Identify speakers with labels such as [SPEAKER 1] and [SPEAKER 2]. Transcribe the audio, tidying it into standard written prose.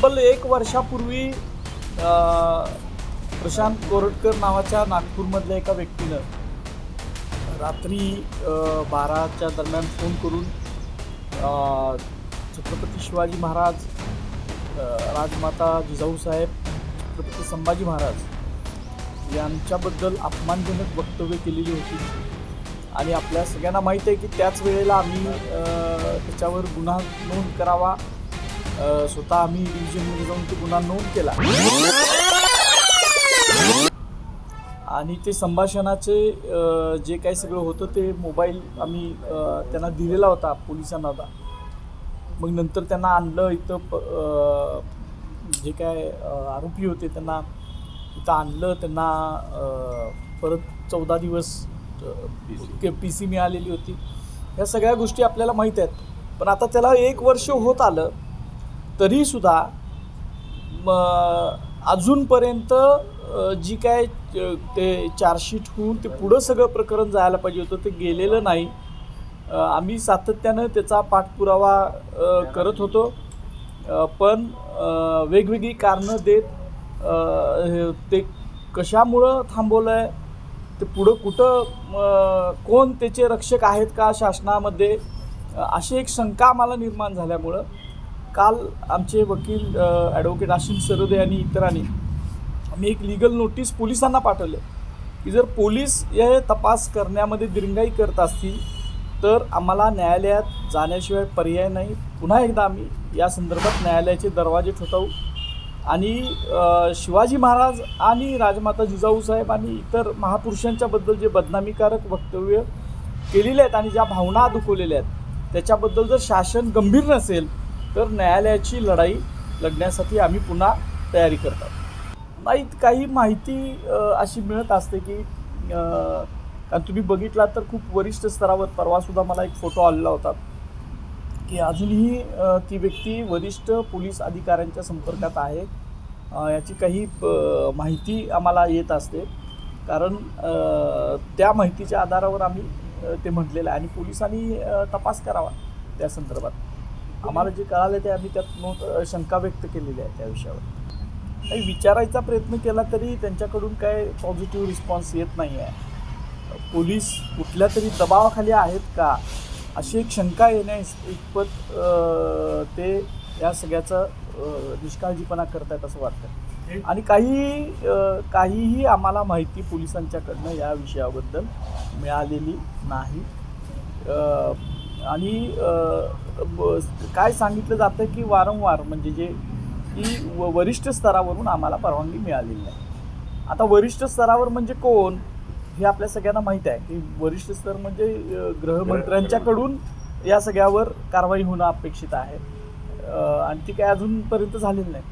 [SPEAKER 1] तब्बल 1 वर्षापूर्वी प्रशांत कोरटकर नावाच्या नागपूरमधल्या एका व्यक्तीनं रात्री 12च्या दरम्यान फोन करून छत्रपती शिवाजी महाराज, राजमाता जिजाऊसाहेब, छत्रपती संभाजी महाराज यांच्याबद्दल अपमानजनक वक्तव्य केलेली होती. आणि आपल्या सगळ्यांना माहीत आहे की त्याच वेळेला आम्ही त्याच्यावर गुन्हा नोंद करावा, स्वतः आम्ही डिव्हिजनमध्ये जाऊन तो गुन्हा नोंद केला. आणि ते संभाषणाचे जे काही सगळं होतं ते मोबाईल आम्ही त्यांना दिलेला होता पोलिसांना होता. मग नंतर त्यांना आणलं इथं, जे काय आरोपी होते त्यांना इथं आणलं. त्यांना परत 14 दिवस PC मिळालेली होती. ह्या सगळ्या गोष्टी आपल्याला माहीत आहेत. पण आता त्याला 1 वर्ष होत आलं तरीसुद्धा अजूनपर्यंत जी काय ते चार्जशीट होऊन ते पुढं सगळं प्रकरण जायला पाहिजे होतं ते गेलेलं नाही. आम्ही सातत्यानं त्याचा पाठपुरावा करत होतो, पण वेगवेगळी कारणं देत ते कशामुळं थांबवलं आहे, ते पुढं कुठं कोण त्याचे रक्षक आहेत का शासनामध्ये, अशी एक शंका आम्हाला निर्माण झाल्यामुळं काल आमचे वकील ॲडव्होकेट आशिष सरोदे आणि इतरांनी आम्ही एक लीगल नोटीस पोलिसांना पाठवलं की जर पोलीस हे तपास करण्यामध्ये दिरंगाई करत असतील तर आम्हाला न्यायालयात जाण्याशिवाय पर्याय नाही. पुन्हा एकदा आम्ही या संदर्भात न्यायालयाचे दरवाजे ठोठावू आणि शिवाजी महाराज आणि राजमाता जिजाऊसाहेब आणि इतर महापुरुषांच्याबद्दल जे बदनामीकारक वक्तव्य केलेले आहेत आणि ज्या भावना दुखवलेल्या आहेत त्याच्याबद्दल जर शासन गंभीर नसेल तर न्यायालयाची लढाई लढण्यासाठी आम्ही पुन्हा तयारी करतो. नाही, काही माहिती अशी मिळत असते की कारण तुम्ही बघितलात तर खूप वरिष्ठ स्तरावर परवासुद्धा मला एक फोटो आलेला होता की अजूनही ती व्यक्ती वरिष्ठ पोलीस अधिकाऱ्यांच्या संपर्कात आहे. याची काही माहिती आम्हाला येत असते, कारण त्या माहितीच्या आधारावर आम्ही ते म्हटलेलं आहे आणि पोलिसांनी तपास करावा त्या संदर्भात. आम्हाला जे कळालं ते आम्ही त्यात शंका व्यक्त केलेली आहे. त्या विषयावर काही विचारायचा प्रयत्न केला तरी त्यांच्याकडून काय पॉझिटिव्ह रिस्पॉन्स येत नाही आहे. पोलीस कुठल्या तरी दबावाखाली आहेत का अशी एक शंका येण्या इतपत ते या सगळ्याचं निष्काळजीपणा करतायत असं वाटतं. आणि काहीही आम्हाला माहिती पोलिसांच्याकडनं या विषयाबद्दल मिळालेली नाही. आणि काय सांगितलं जातं की वारंवार म्हणजे जे की वरिष्ठ स्तरावरून आम्हाला परवानगी मिळालेली नाही. आता वरिष्ठ स्तरावर म्हणजे कोण हे आपल्या सगळ्यांना माहीत आहे की वरिष्ठ स्तर म्हणजे गृहमंत्र्यांच्याकडून या सगळ्यावर कारवाई होणं अपेक्षित आहे आणि ती काय अजूनपर्यंत झालेली नाही.